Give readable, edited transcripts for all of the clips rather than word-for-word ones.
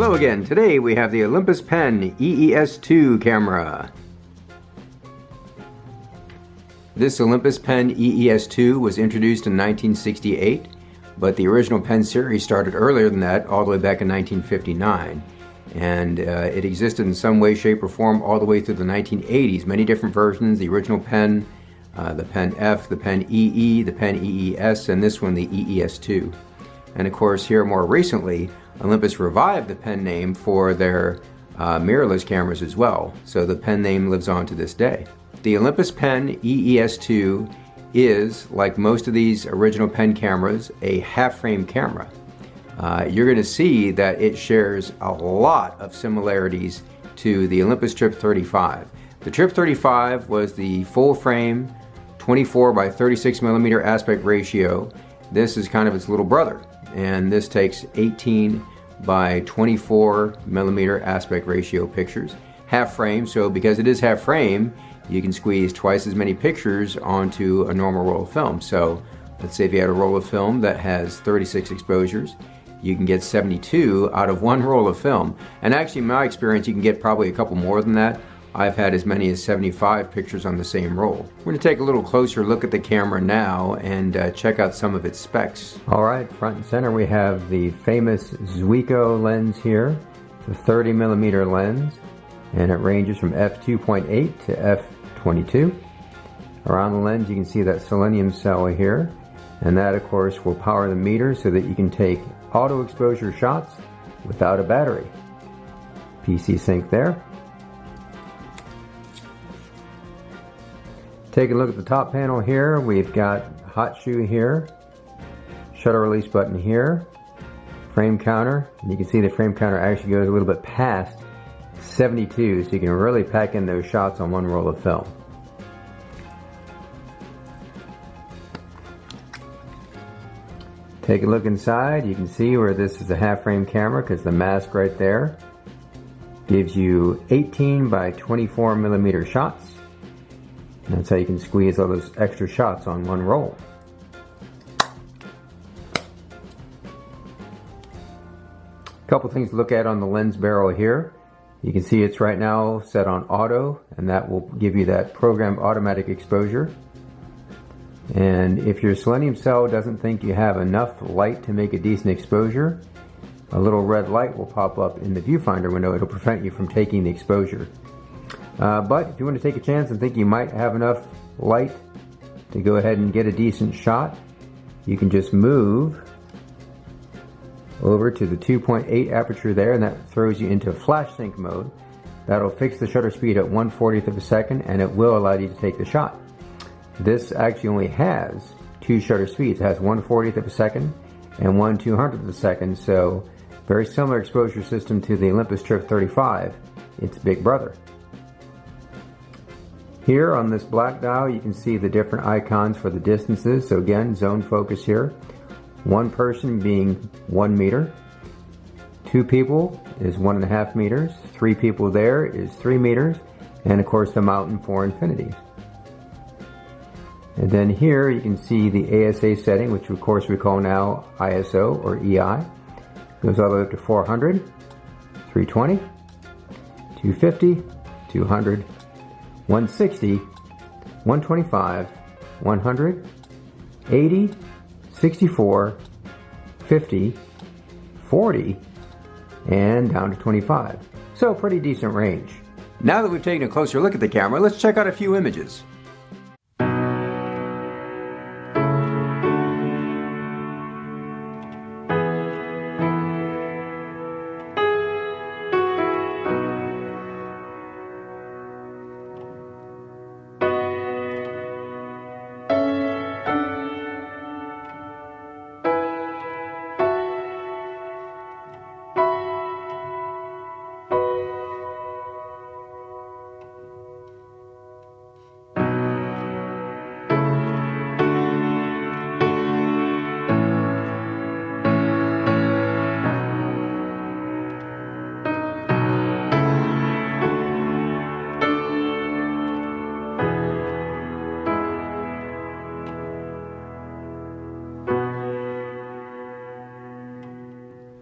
Hello again. Today we have the Olympus Pen Ees-2 camera. This Olympus Pen Ees-2 was introduced in 1968, but the original pen series started earlier than that, all the way back in 1959. And it existed in some way, shape, or form all the way through the 1980s. Many different versions, the original pen, the Pen F, the Pen EE, the Pen EES, and this one, the Ees-2. And of course, here more recently, Olympus revived the pen name for their mirrorless cameras as well, so the pen name lives on to this day. The Olympus Pen Ees-2 is, like most of these original pen cameras, a half-frame camera. You're going to see that it shares a lot of similarities to the Olympus Trip 35. The Trip 35 was the full-frame 24 by 36 millimeter aspect ratio. This is kind of its little brother, and this takes 18 by 24 millimeter aspect ratio pictures. Half frame, so because it is half frame, you can squeeze twice as many pictures onto a normal roll of film. So let's say if you had a roll of film that has 36 exposures, you can get 72 out of one roll of film. And actually, in my experience, you can get probably a couple more than that. I've had as many as 75 pictures on the same roll. We're going to take a little closer look at the camera now and check out some of its specs. Alright, front and center we have the famous Zuiko lens here. It's a 30 millimeter lens, and it ranges from f2.8 to f22. Around the lens you can see that selenium cell here, and that of course will power the meter so that you can take auto exposure shots without a battery. PC sync there. Take a look at the top panel here. We've got hot shoe here, shutter release button here, frame counter, and you can see the frame counter actually goes a little bit past 72, so you can really pack in those shots on one roll of film. Take a look inside. You can see where this is a half frame camera because the mask right there gives you 18 by 24 millimeter shots. That's how you can squeeze all those extra shots on one roll. Couple things to look at on the lens barrel here. You can see it's right now set on auto, and that will give you that programmed automatic exposure. And if your selenium cell doesn't think you have enough light to make a decent exposure, a little red light will pop up in the viewfinder window. It'll prevent you from taking the exposure. But if you want to take a chance and think you might have enough light to go ahead and get a decent shot, you can just move over to the 2.8 aperture there, and that throws you into flash sync mode. That'll fix the shutter speed at 1/40th of a second, and it will allow you to take the shot. This actually only has two shutter speeds. It has 1/40th of a second and 1/200th of a second, so very similar exposure system to the Olympus Trip 35, its big brother. Here on this black dial you can see the different icons for the distances. So again, zone focus here. One person being 1 meter. Two people is 1.5 meters. Three people there is 3 meters. And of course the mountain for infinity. And then here you can see the ASA setting, which of course we call now ISO or EI. Goes all the way up to 400, 320, 250, 200, 160, 125, 100, 80, 64, 50, 40, and down to 25. So pretty decent range. Now that we've taken a closer look at the camera, let's check out a few images.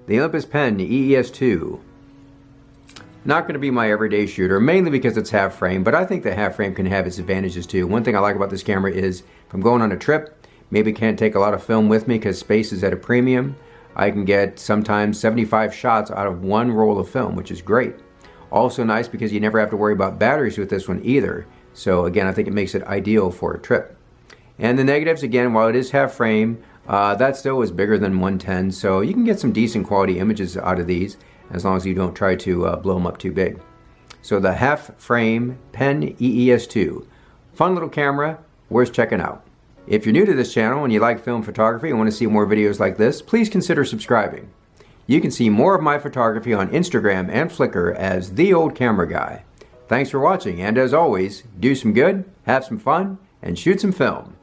The Olympus Pen Ees-2 Not going to be my everyday shooter, mainly because it's half frame, but I think the half frame can have its advantages too. One thing I like about this camera is if I'm going on a trip, maybe can't take a lot of film with me because space is at a premium, I can get sometimes 75 shots out of one roll of film, which is great. Also nice because you never have to worry about batteries with this one either. So again, I think it makes it ideal for a trip. And the negatives, again, while it is half frame, that still is bigger than 110, so you can get some decent quality images out of these as long as you don't try to blow them up too big. So the half frame Pen EES-2, fun little camera, worth checking out. If you're new to this channel and you like film photography and want to see more videos like this, please consider subscribing. You can see more of my photography on Instagram and Flickr as The Old Camera Guy. Thanks for watching, and as always, do some good, have some fun, and shoot some film.